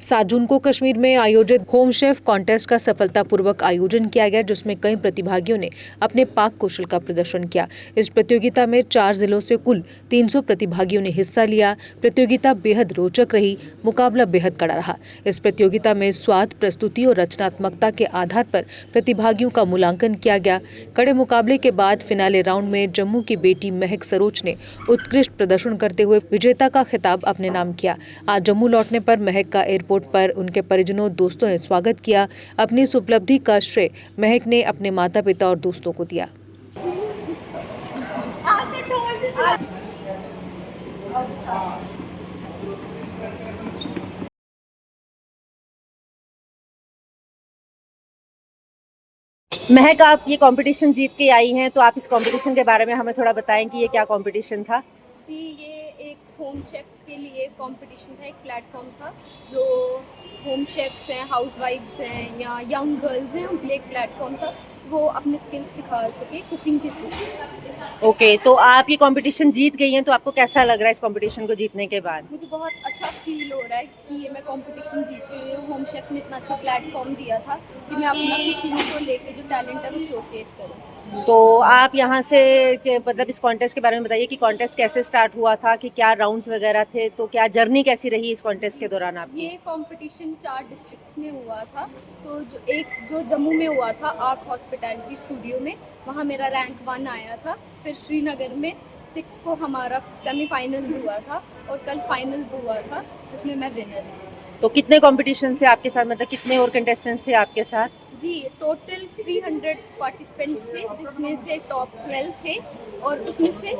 7 जून को कश्मीर में आयोजित होम शेफ कॉन्टेस्ट का सफलतापूर्वक आयोजन किया गया, जिसमें कई प्रतिभागियों ने अपने पाक कौशल का प्रदर्शन किया। इस प्रतियोगिता में 4 जिलों से कुल 300 प्रतिभागियों ने हिस्सा लिया। प्रतियोगिता बेहद रोचक रही, मुकाबला बेहद कड़ा रहा। इस प्रतियोगिता में स्वाद, प्रस्तुति और रचनात्मकता के आधार पर प्रतिभागियों का मूल्यांकन किया गया। कड़े मुकाबले के बाद फिनाले राउंड में जम्मू की बेटी महक सरोज ने उत्कृष्ट प्रदर्शन करते हुए विजेता का खिताब अपने नाम किया। आज जम्मू लौटने पर महक का एयरपोर्ट पर उनके परिजनों दोस्तों ने स्वागत किया। अपनी इस उपलब्धि का श्रेय महक ने अपने माता पिता और दोस्तों को दिया। महक, आप ये कंपटीशन जीत के आई हैं, तो आप इस कंपटीशन के बारे में हमें थोड़ा बताएं कि ये क्या कंपटीशन था। जी, ये एक होम शेफ्स के लिए कंपटीशन था, एक प्लेटफॉर्म था जो होम शेफ्स हैं, हाउसवाइफ्स हैं या यंग गर्ल्स हैं, उनके लिए एक प्लेटफॉर्म था, वो अपने स्किल्स दिखा सके कुकिंग के थ्रू। ओके, तो आप ये कंपटीशन जीत गई हैं, तो आपको कैसा लग रहा है इस कंपटीशन को जीतने के बाद? मुझे बहुत अच्छा फील हो रहा है कि ये मैं कंपटीशन जीत गई हूँ। होम शेफ ने इतना अच्छा प्लेटफॉर्म दिया था कि मैं अपना कुकिंग को लेके जो टैलेंट है वो शोकेस करूँ। तो आप यहाँ से मतलब इस कॉन्टेस्ट के बारे में बताइए कि कॉन्टेस्ट कैसे स्टार्ट हुआ था, कि क्या राउंड्स वगैरह थे, तो क्या जर्नी कैसी रही इस कॉन्टेस्ट के दौरान आपकी? ये कंपटीशन 4 डिस्ट्रिक्ट्स में हुआ था। तो जो जम्मू में हुआ था आर्क हॉस्पिटैलिटी स्टूडियो में, वहाँ मेरा रैंक 1 आया था। फिर श्रीनगर में 6 को हमारा सेमीफाइनल्स हुआ था और कल फाइनल्स हुआ था, जिसमें मैं विनर रही। तो कितने कंपटीशन थे आपके साथ, मतलब कितने और कंटेस्टेंट्स थे आपके साथ? जी, टोटल 300 पार्टिसिपेंट्स थे, जिसमें से टॉप 12 थे और उसमें से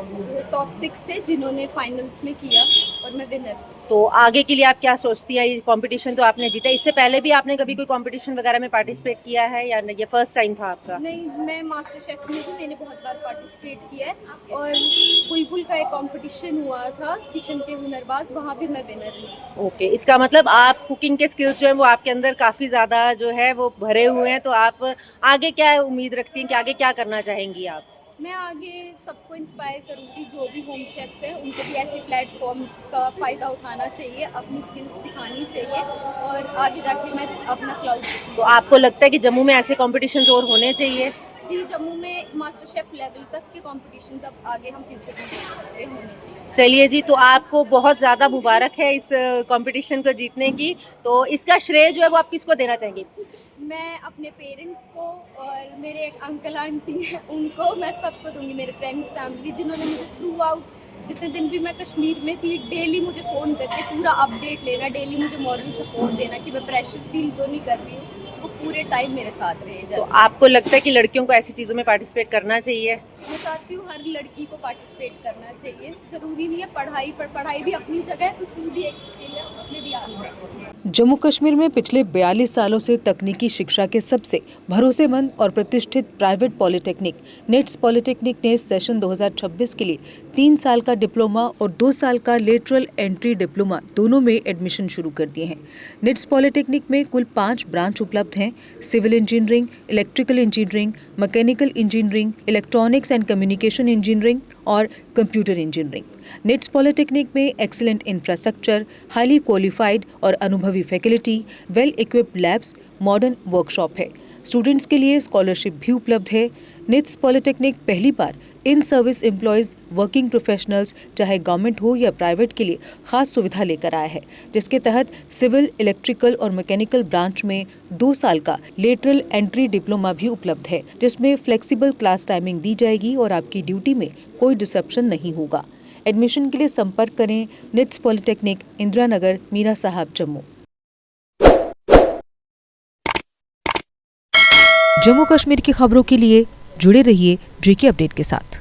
टॉप 6 थे जिन्होंने फाइनल्स में किया और मैं विनर। तो आगे के लिए आप क्या सोचती हैं? ये कंपटीशन तो आपने जीता, इससे पहले भी आपने कभी कोई कंपटीशन वगैरह में पार्टिसिपेट किया है या ये फर्स्ट टाइम था आपका? नहीं, मैं मास्टर शेफ में भी मैंने बहुत बार पार्टिसिपेट किया है और बुलबुल का एक कंपटीशन हुआ था किचन के हुनरबाज, वहाँ भी मैं विनर रही। ओके, इसका मतलब आप कुकिंग के स्किल्स जो है वो आपके अंदर काफ़ी ज़्यादा जो है वो भरे हुए हैं। तो आप आगे क्या उम्मीद रखती हैं कि आगे क्या करना चाहेंगी आप? मैं आगे सबको इंस्पायर करूँगी, जो भी होम शेफ्स हैं उनको भी ऐसे प्लेटफॉर्म का फ़ायदा उठाना चाहिए, अपनी स्किल्स दिखानी चाहिए और आगे जाके मैं अपना क्लाउड। तो आपको लगता है कि जम्मू में ऐसे कॉम्पिटिशन्स और होने चाहिए? जी, जम्मू में मास्टर शेफ लेवल तक के कॉम्पिटिशन अब आगे हम फ्यूचर में देख सकते हैं, होने चाहिए। चलिए जी, तो आपको बहुत ज़्यादा मुबारक है इस कंपटीशन को जीतने की। तो इसका श्रेय जो है वो आप किसको देना चाहेंगे? मैं अपने पेरेंट्स को और मेरे एक अंकल आंटी हैं उनको, मैं सबको दूंगी, मेरे फ्रेंड्स फैमिली जिन्होंने मुझे थ्रू आउट जितने दिन भी मैं कश्मीर में थी डेली मुझे फ़ोन करके पूरा अपडेट लेना, डेली मुझे मॉरल सपोर्ट देना कि मैं प्रेशर फील तो नहीं कर रही हूँ, वो पूरे टाइम मेरे साथ रहे। तो आपको लगता है कि लड़कियों को ऐसी चीज़ों में पार्टिसिपेट करना चाहिए? मैं चाहती हूँ हर लड़की को पार्टिसिपेट करना चाहिए। ज़रूरी नहीं है पढ़ाई भी अपनी जगह, कुकिंग भी एक स्किल है, उसमें भी आना चाहिए। जम्मू कश्मीर में पिछले 42 सालों से तकनीकी शिक्षा के सबसे भरोसेमंद और प्रतिष्ठित प्राइवेट पॉलिटेक्निक निट्स पॉलिटेक्निक ने सेशन 2026 के लिए 3 साल का डिप्लोमा और 2 साल का लेटरल एंट्री डिप्लोमा दोनों में एडमिशन शुरू कर दिए हैं। निट्स पॉलिटेक्निक में कुल 5 ब्रांच उपलब्ध हैं: civil engineering, electrical engineering, mechanical engineering, electronics and communication engineering और कंप्यूटर इंजीनियरिंग। निट्स पॉलिटेक्निक में एक्सीलेंट इंफ्रास्ट्रक्चर, हाईली क्वालिफाइड और अनुभवी faculty, well equipped labs, modern workshop है। स्टूडेंट्स के लिए स्कॉलरशिप भी उपलब्ध है। निट्स पॉलिटेक्निक पहली बार in service employees, working professionals, चाहे गवर्नमेंट हो या प्राइवेट, के लिए खास सुविधा लेकर आया है, जिसके तहत सिविल, इलेक्ट्रिकल और मैकेनिकल ब्रांच में 2 साल का लेटरल एंट्री डिप्लोमा भी उपलब्ध है, जिसमें फ्लेक्सिबल क्लास टाइमिंग दी जाएगी और आपकी ड्यूटी में कोई डिसरप्शन नहीं होगा। एडमिशन के लिए संपर्क करें निट्स पॉलिटेक्निक, इंदिरा नगर, मीरा साहब, जम्मू। जम्मू कश्मीर की खबरों के लिए जुड़े रहिए JK अपडेट के साथ।